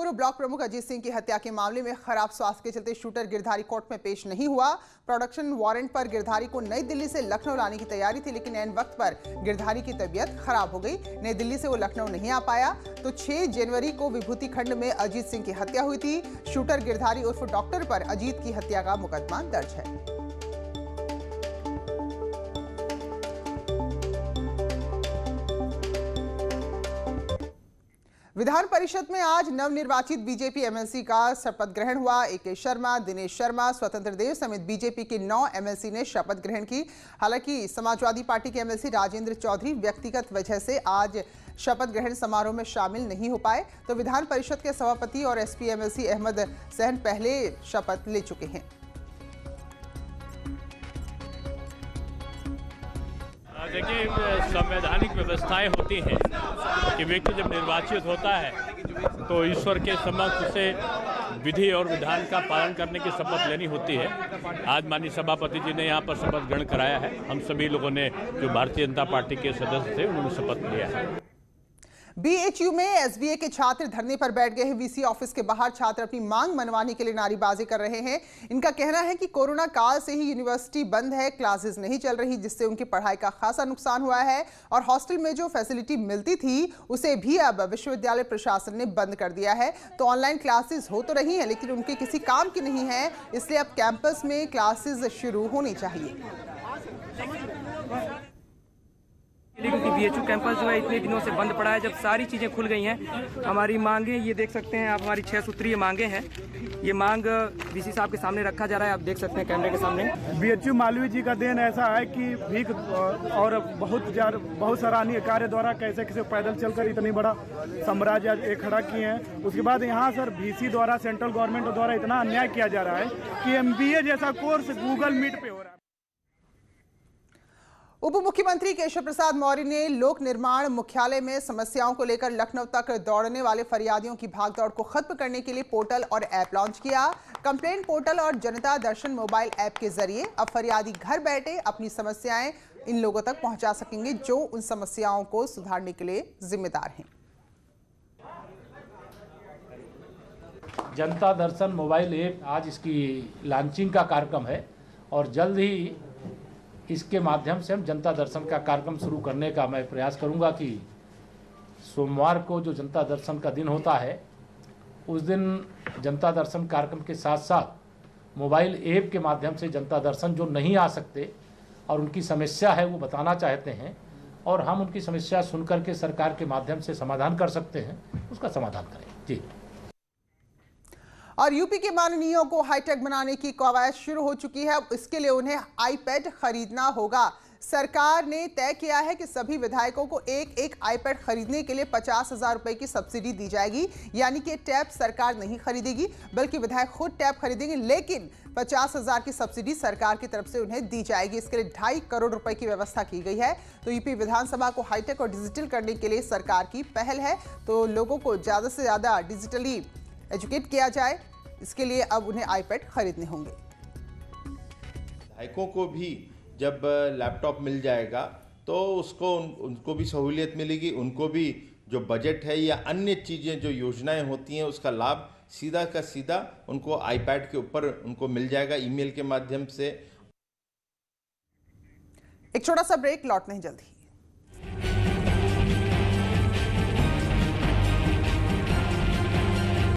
पूर्व ब्लॉक प्रमुख अजीत सिंह की हत्या के मामले में खराब स्वास्थ्य के चलते शूटर गिरधारी कोर्ट में पेश नहीं हुआ। प्रोडक्शन वारंट पर गिरधारी को नई दिल्ली से लखनऊ लाने की तैयारी थी, लेकिन ऐन वक्त पर गिरधारी की तबीयत खराब हो गई। नई दिल्ली से वो लखनऊ नहीं आ पाया तो 6 जनवरी को विभूति खंड में अजीत सिंह की हत्या हुई थी। शूटर गिरधारी उर्फ डॉक्टर पर अजीत की हत्या का मुकदमा दर्ज है। विधान परिषद में आज नवनिर्वाचित बीजेपी एमएलसी का शपथ ग्रहण हुआ। AK शर्मा, दिनेश शर्मा, स्वतंत्र देव समेत बीजेपी के 9 एमएलसी ने शपथ ग्रहण की। हालांकि समाजवादी पार्टी के एमएलसी राजेंद्र चौधरी व्यक्तिगत वजह से आज शपथ ग्रहण समारोह में शामिल नहीं हो पाए, तो विधान परिषद के सभापति और एसपी एमएलसी अहमद सहन पहले शपथ ले चुके हैं। देखिए, संवैधानिक व्यवस्थाएं होती हैं कि व्यक्ति जब निर्वाचित होता है तो ईश्वर के समक्ष उसे विधि और विधान का पालन करने की शपथ लेनी होती है। आज माननीय सभापति जी ने यहाँ पर शपथ ग्रहण कराया है। हम सभी लोगों ने, जो भारतीय जनता पार्टी के सदस्य थे, उन्होंने शपथ लिया है। बीएचयू में एसबीए के छात्र धरने पर बैठ गए हैं। वीसी ऑफिस के बाहर छात्र अपनी मांग मनवाने के लिए नारेबाजी कर रहे हैं। इनका कहना है कि कोरोना काल से ही यूनिवर्सिटी बंद है, क्लासेस नहीं चल रही, जिससे उनकी पढ़ाई का खासा नुकसान हुआ है और हॉस्टल में जो फैसिलिटी मिलती थी उसे भी अब विश्वविद्यालय प्रशासन ने बंद कर दिया है। तो ऑनलाइन क्लासेस हो तो रही है, लेकिन उनके किसी काम की नहीं है, इसलिए अब कैंपस में क्लासेस शुरू होनी चाहिए। क्योंकि बीएचयू कैंपस जो है इतने दिनों से बंद पड़ा है, जब सारी चीज़ें खुल गई हैं। हमारी मांगे ये देख सकते हैं आप, हमारी 6 सूत्रीय मांगे हैं। ये मांग वीसी साहब के सामने रखा जा रहा है, आप देख सकते हैं कैमरे के सामने। बीएचयू मालवीय जी का देन ऐसा है कि भीख और बहुत सराहनीय कार्य द्वारा कैसे कैसे पैदल चलकर इतनी बड़ा साम्राज्य एक खड़ा किए हैं। उसके बाद यहाँ सर वीसी द्वारा, सेंट्रल गवर्नमेंट द्वारा इतना अन्याय किया जा रहा है कि MBA जैसा कोर्स गूगल मीट पे हो रहा है। उप मुख्यमंत्री केशव प्रसाद मौर्य ने लोक निर्माण मुख्यालय में समस्याओं को लेकर लखनऊ तक दौड़ने वाले फरियादियों की भागदौड़ को खत्म करने के लिए पोर्टल और ऐप लॉन्च किया। कंप्लेंट पोर्टल और जनता दर्शन मोबाइल ऐप के जरिए अब फरियादी घर बैठे अपनी समस्याएं इन लोगों तक पहुंचा सकेंगे जो उन समस्याओं को सुधारने के लिए जिम्मेदार हैं। जनता दर्शन मोबाइल ऐप आज इसकी लॉन्चिंग का कार्यक्रम है और जल्द ही इसके माध्यम से हम जनता दर्शन का कार्यक्रम शुरू करने का मैं प्रयास करूंगा कि सोमवार को जो जनता दर्शन का दिन होता है उस दिन जनता दर्शन कार्यक्रम के साथ साथ मोबाइल ऐप के माध्यम से जनता दर्शन जो नहीं आ सकते और उनकी समस्या है वो बताना चाहते हैं और हम उनकी समस्या सुनकर के सरकार के माध्यम से समाधान कर सकते हैं, उसका समाधान करें। जी। और यूपी के माननीयों को हाईटेक बनाने की कवायद शुरू हो चुकी है। इसके लिए उन्हें आईपैड खरीदना होगा। सरकार ने तय किया है कि सभी विधायकों को एक आईपैड खरीदने के लिए 50,000 रुपए की सब्सिडी दी जाएगी। यानी कि टैब सरकार नहीं खरीदेगी बल्कि विधायक खुद टैब खरीदेंगे, लेकिन 50,000 की सब्सिडी सरकार की तरफ से उन्हें दी जाएगी। इसके लिए 2.5 करोड़ रुपए की व्यवस्था की गई है। तो यूपी विधानसभा को हाईटेक और डिजिटल करने के लिए सरकार की पहल है। तो लोगों को ज्यादा से ज्यादा डिजिटली एजुकेट किया जाए, इसके लिए अब उन्हें आईपैड खरीदने होंगे। विधायकों को भी जब लैपटॉप मिल जाएगा तो उनको भी सहूलियत मिलेगी, उनको भी जो बजट है या अन्य चीज़ें जो योजनाएं होती हैं उसका लाभ सीधा का सीधा उनको आईपैड के ऊपर उनको मिल जाएगा ईमेल के माध्यम से। एक छोटा सा ब्रेक, लौटते हैं जल्दी।